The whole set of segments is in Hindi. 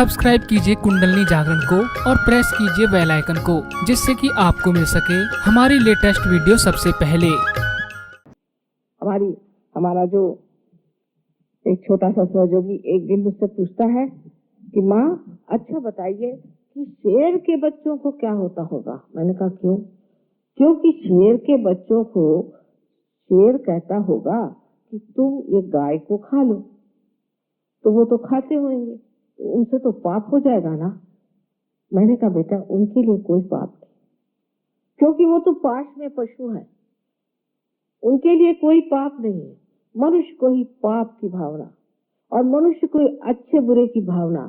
सब्सक्राइब कीजिए कुंडलनी जागरण को और प्रेस कीजिए बेल आइकन को, जिससे कि आपको मिल सके हमारी लेटेस्ट वीडियो सबसे पहले। हमारा जो एक छोटा सा सहयोगी एक दिन मुझसे पूछता है कि माँ अच्छा बताइए कि शेर के बच्चों को क्या होता होगा। मैंने कहा क्यों? क्योंकि शेर के बच्चों को शेर कहता होगा कि तुम ये गाय को खा लो, तो वो तो खाते होंगे, तो उनसे तो पाप हो जाएगा ना। मैंने कहा बेटा उनके लिए कोई पाप नहीं, क्योंकि वो तो पाश में पशु है, उनके लिए कोई पाप नहीं है। मनुष्य को ही पाप की भावना और मनुष्य को अच्छे बुरे की भावना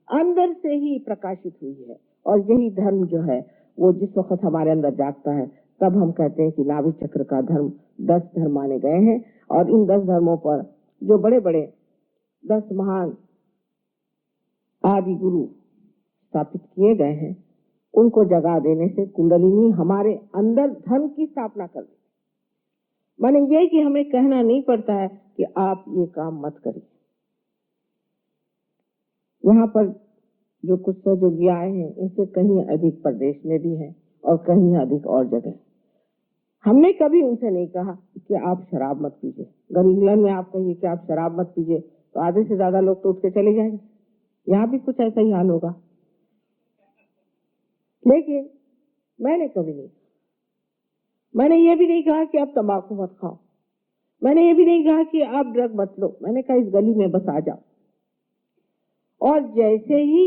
अंदर से ही प्रकाशित हुई है। और यही धर्म जो है वो जिस वक्त हमारे अंदर जागता है तब हम कहते हैं कि नाभि चक्र का धर्म 10 धर्म माने गए हैं। और इन 10 धर्मों पर जो बड़े बड़े 10 महान आदि गुरु स्थापित किए गए हैं, उनको जगा देने से कुंडलिनी हमारे अंदर धर्म की स्थापना कर दी। माने ये कि हमें कहना नहीं पड़ता है कि आप ये काम मत करिए। यहाँ पर जो कुछ सहयोगी आए हैं इनसे कहीं अधिक प्रदेश में भी है और कहीं अधिक और जगह। हमने कभी उनसे नहीं कहा कि आप शराब मत पीजिए। अगर इंग्लैंड में आप कहिए कि आप शराब मत पीजिए तो आधे से ज्यादा लोग तो उठ के चले जाएंगे। यहाँ भी कुछ ऐसा ही हाल होगा। लेकिन मैंने कभी नहीं, मैंने ये भी नहीं कहा कि आप तंबाकू मत खाओ, मैंने ये भी नहीं कहा कि आप ड्रग मत लो। मैंने कहा इस गली में बस आ जाओ। और जैसे ही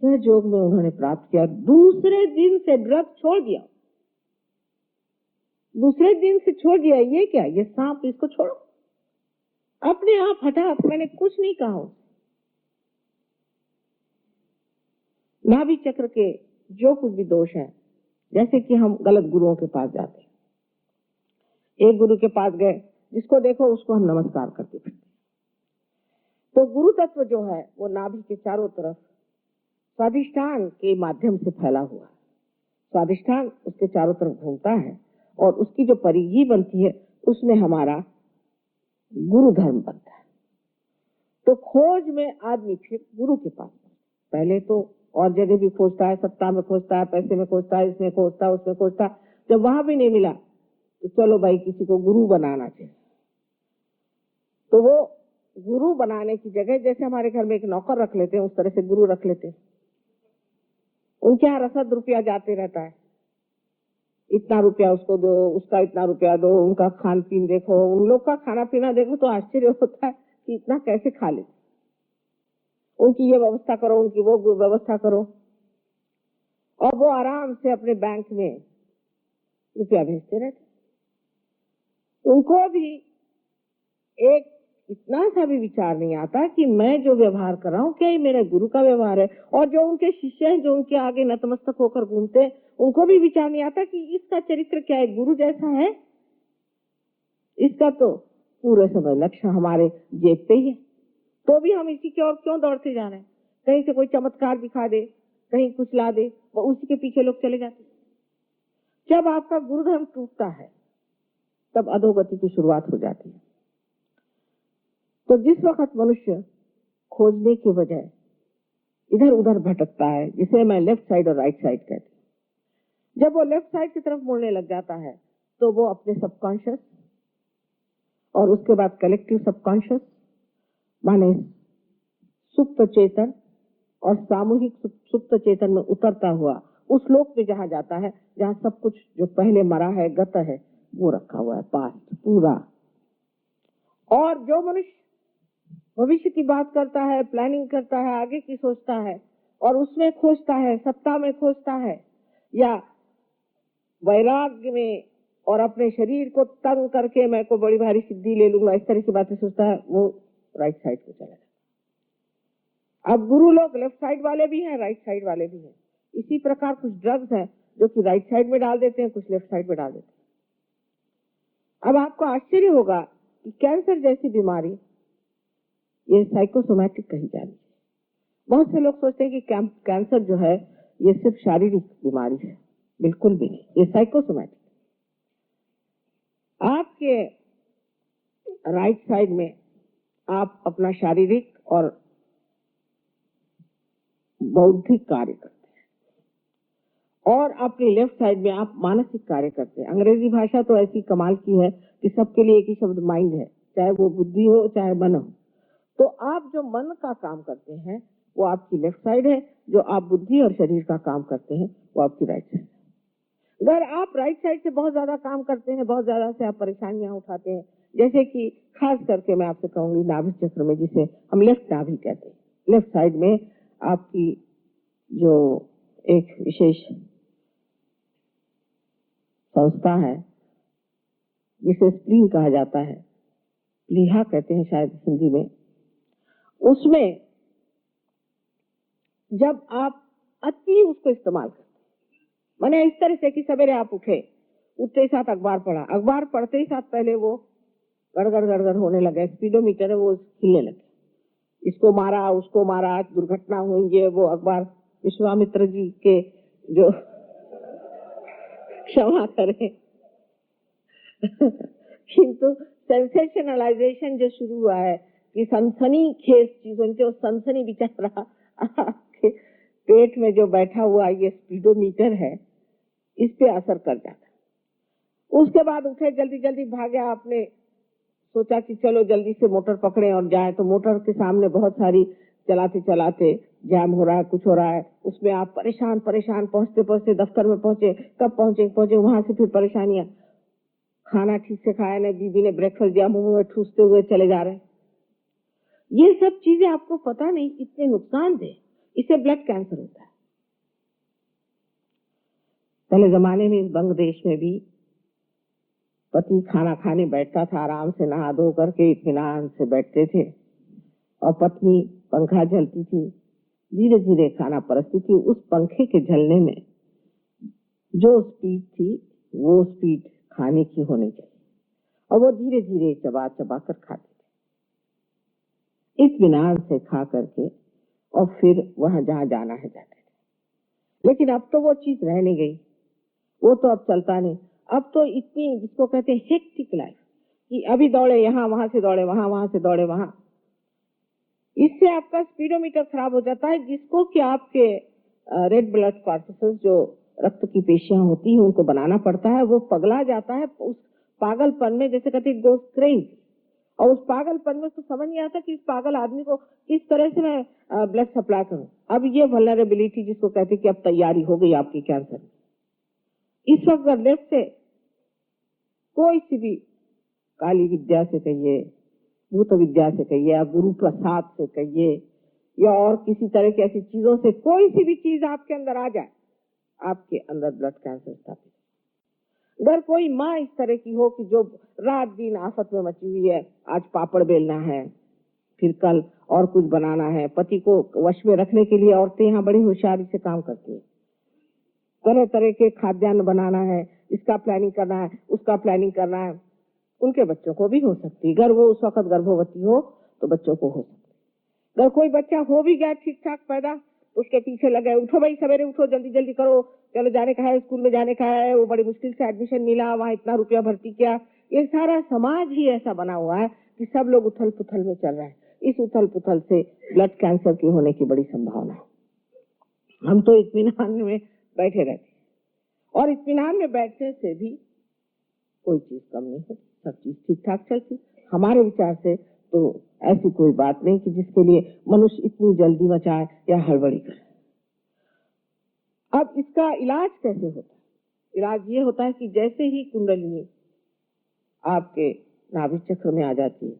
सहयोग में उन्होंने प्राप्त किया, दूसरे दिन से ड्रग छोड़ दिया। दूसरे दिन से छोड़ दिया। ये क्या, ये सांप, इसको छोड़ो, अपने आप हटा। मैंने कुछ नहीं कहा। नाभि चक्र के जो कुछ भी दोष है, जैसे कि हम गलत गुरुओं के पास जाते हैं। एक गुरु के पास गए, जिसको देखो उसको हम नमस्कार करते फिरते। तो गुरु तत्व जो है वो नाभि के चारों तरफ स्वादिष्ठान के माध्यम से फैला हुआ है। स्वादिष्ठान उसके चारों तरफ घूमता है और उसकी जो परिधि बनती है उसमें हमारा गुरु धर्म बनता है। तो खोज में आदमी फिर गुरु के पास, पहले तो और जगह भी खोजता है, सत्ता में खोजता है, पैसे में खोजता है, इसमें खोजता है, उसमें खोजता है। जब वहां भी नहीं मिला तो चलो भाई किसी को गुरु बनाना चाहिए। तो वो गुरु बनाने की जगह जैसे हमारे घर में एक नौकर रख लेते हैं उस तरह से गुरु रख लेते हैं। उनके यहाँ रसद रुपया जाते रहता है, इतना रुपया उसको दो, उसका इतना रुपया दो, उनका खान पीन देखो, उन लोग का खाना पीना देखो तो आश्चर्य होता है कि इतना कैसे खा ले। उनकी ये व्यवस्था करो, उनकी वो व्यवस्था करो, और वो आराम से अपने बैंक में रुपया भेजते रहते। उनको भी एक इतना सा भी विचार नहीं आता कि मैं जो व्यवहार कर रहा हूँ क्या ये मेरे गुरु का व्यवहार है। और जो उनके शिष्य हैं जो उनके आगे नतमस्तक होकर घूमते हैं, उनको भी विचार नहीं आता कि इसका चरित्र क्या है, गुरु जैसा है। इसका तो पूरे समय लक्ष्य हमारे जेब पे ही है, तो भी हम इसी की ओर क्यों दौड़ते जा रहे हैं। कहीं से कोई चमत्कार दिखा दे, कहीं कुछ ला दे, वो उसी के पीछे लोग चले जाते। जब आपका गुरु धर्म टूटता है तब अधोगति की शुरुआत हो जाती है। तो जिस वक्त मनुष्य खोजने की वजह इधर उधर भटकता है, जिसे मैं लेफ्ट साइड और राइट साइड कहती हूँ, जब वो लेफ्ट साइड की तरफ मुड़ने लग जाता है तो वो अपने सबकॉन्शियस और उसके बाद कलेक्टिव सबकॉन्शियस माने सुप्त चेतन और सामूहिक सुप्त चेतन में उतरता हुआ उस लोक में जहां जाता है जहां सब कुछ जो पहले मरा है, गत है, वो रखा हुआ है, पास्ट पूरा। और जो मनुष्य भविष्य की बात करता है, प्लानिंग करता है, आगे की सोचता है और उसमें खोजता है, सत्ता में खोजता है या वैराग्य में और अपने शरीर को तंग करके मैं को बड़ी भारी सिद्धि ले लूंगा, इस तरह की बातें सोचता है, वो राइट साइड को चला जाता है। अब गुरु लोग लेफ्ट साइड वाले भी हैं, राइट साइड वाले भी हैं। इसी प्रकार कुछ ड्रग्स हैं जो कि राइट साइड में डाल देते हैं, कुछ लेफ्ट साइड में डाल देते हैं। अब आपको आश्चर्य होगा कि कैंसर जैसी बीमारी ये साइकोसोमैटिक कही जाती है। बहुत से लोग सोचते हैं कि कैंसर जो है ये सिर्फ शारीरिक बीमारी है, बिल्कुल भी नहीं, ये साइकोसोमैटिक। आपके राइट साइड में आप अपना शारीरिक और बौद्धिक कार्य करते हैं और अपनी लेफ्ट साइड में आप मानसिक कार्य करते हैं। अंग्रेजी भाषा तो ऐसी कमाल की है कि सबके लिए एक ही शब्द माइंड है, चाहे वो बुद्धि हो चाहे मन हो। तो आप जो मन का काम करते हैं वो आपकी लेफ्ट साइड है, जो आप बुद्धि और शरीर का काम करते हैं वो आपकी राइट साइड है। अगर आप राइट साइड से बहुत ज्यादा काम करते हैं, बहुत ज्यादा से आप परेशानियां उठाते हैं, जैसे कि खास करके मैं आपसे कहूंगी नाभि चक्र में, जिसे हम लेफ्ट नाभि कहते हैं, लेफ्ट साइड में आपकी जो एक विशेष संस्था है जिसे स्प्लीन कहा जाता है, प्लीहा कहते हैं शायद हिंदी में, उसमें जब आप अति उसको इस्तेमाल करते, माने इस तरह से कि सवेरे आप उठते ही साथ अखबार पढ़ा, अखबार पढ़ते ही साथ पहले वो गड़गड़ गड़गड़ होने लगे, स्पीडोमीटर है वो हिलने लगे, इसको मारा उसको मारा, दुर्घटना हुई, ये वो अखबार विश्वामित्र जी के जो क्षमा करें किंतु सेंसेशनलाइजेशन जो शुरू हुआ है कि सनसनी खेज चीजों से, सनसनी बेचारा आपके पेट में जो बैठा हुआ ये स्पीडोमीटर है, इस पे असर कर जाता है। उसके बाद उठे, जल्दी जल्दी भागे, आपने सोचा कि चलो जल्दी से मोटर पकड़े और जाए, तो मोटर के सामने बहुत सारी चलाते चलाते जाम हो रहा है, कुछ हो रहा है, उसमें आप परेशान परेशान पहुंचते पहुंचते दफ्तर में पहुंचे, कब पहुंचे वहां से फिर परेशानियां, खाना ठीक से खाया नहीं, बीबी ने ब्रेकफास्ट दिया, मुंह में ठूसते हुए चले जा रहे हैं। ये सब चीजें आपको पता नहीं कितने नुकसानदेह, इससे ब्लड कैंसर होता है। पहले जमाने में इस बंग देश में भी पति खाना खाने बैठता था, आराम से नहा धो करके इत्मीनान से बैठते थे और पत्नी पंखा झलती थी, धीरे धीरे खाना परसती थी। उस पंखे के झलने में जो स्पीड थी वो स्पीड खाने की होनी चाहिए और वो धीरे धीरे चबा चबा कर खाते थे, इत्मीनान से खा करके, और फिर वहां जहां जाना है जाते थे। लेकिन अब तो वो चीज रह नहीं गई, वो तो अब चलता नहीं। अब तो इतनी, जिसको कहते हैं हेक्टिक लाइफ, कि अभी दौड़े यहाँ, वहां से दौड़े वहां, वहां से दौड़े वहां, इससे आपका स्पीडोमीटर खराब हो जाता है, जिसको कि आपके रेड ब्लड कॉर्पसेस जो रक्त की पेशियां होती हैं उनको बनाना पड़ता है, वो पगला जाता है उस पागलपन में, जैसे कहते हैं गोस क्रेजी, और उस पागलपन में तो समझ नहीं आता कि इस पागल आदमी को किस तरह से मैं ब्लड सप्लाई करूं। अब ये वल्नरेबिलिटी जिसको कहते हैं कि अब तैयारी हो गई आपकी कैंसर, इस वक्त अगर लेफ्ट से कोई सी भी काली विद्या से कहिए, भूत विद्या से कहिए, या गुरु प्रसाद से कहिए, या और किसी तरह की ऐसी चीजों से कोई सी भी चीज आपके अंदर आ जाए, आपके अंदर ब्लड कैंसर स्थापित। अगर कोई माँ इस तरह की हो कि जो रात दिन आफत में मची हुई है, आज पापड़ बेलना है, फिर कल और कुछ बनाना है, पति को वश में रखने के लिए औरतें यहाँ बड़ी होशियारी से काम करती है, तरह तरह के खाद्यान्न बनाना है, इसका प्लानिंग करना है, उसका प्लानिंग करना है, उनके बच्चों को भी हो सकती है। अगर वो उस वक्त गर्भवती हो तो बच्चों को हो सकती है। अगर कोई बच्चा हो भी गया ठीक ठाक पैदा, तो उसके पीछे लगे, उठो भाई सवेरे उठो, जल्दी जल्दी करो, चलो जाने का है, स्कूल में जाने का है, वो बड़ी मुश्किल से एडमिशन मिला, वहाँ इतना रुपया भर्ती किया। ये सारा समाज ही ऐसा बना हुआ है कि सब लोग उथल पुथल में चल रहे हैं। इस उथल पुथल से ब्लड कैंसर की होने की बड़ी संभावना है। हम तो इत्मीनान में बैठे रहते, और इत्मीनान में बैठने से भी कोई चीज कम नहीं होती, सब चीज ठीक ठाक चलती। हमारे विचार से तो ऐसी कोई बात नहीं कि जिसके लिए मनुष्य इतनी जल्दी मचाए या हड़बड़ी करे। अब इसका इलाज कैसे होता है? इलाज ये होता है कि जैसे ही कुंडलिनी आपके नाभि चक्र में आ जाती है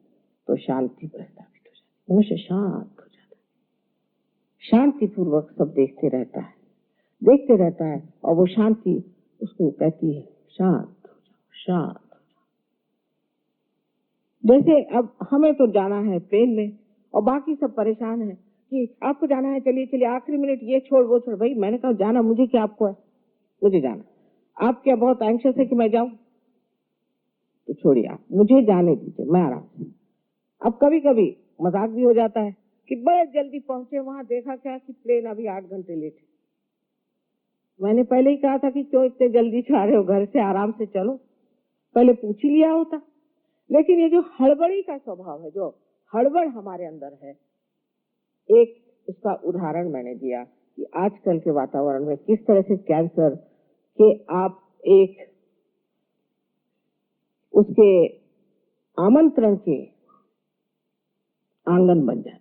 तो शांति प्रस्तावित हो जाती है, मनुष्य शांत हो जाता है, शांति पूर्वक सब देखते रहता है और वो शांति उसको कहती है शांत हो जाओ, शांत। जैसे अब हमें तो जाना है ट्रेन में और बाकी सब परेशान है कि आपको जाना है, चलिए चलिए, आखिरी मिनट ये छोड़ वो छोड़। भाई मैंने कहा जाना मुझे क्या, आपको है, मुझे जाना। आप क्या बहुत एंग्शियस है कि मैं जाऊं? तो छोड़िए, आप मुझे जाने दीजिए, मैं आराम से। अब कभी कभी मजाक भी हो जाता है कि बड़े जल्दी पहुंचे, वहां देखा क्या कि प्लेन अभी 8 घंटे लेट है। मैंने पहले ही कहा था कि क्यों इतने जल्दी जा रहे हो, घर से आराम से चलो, पहले पूछ ही लिया होता। लेकिन ये जो हड़बड़ी का स्वभाव है, जो हड़बड़ हमारे अंदर है, एक उसका उदाहरण मैंने दिया कि आजकल के वातावरण में किस तरह से कैंसर के आप एक उसके आमंत्रण के आंगन बन जाए।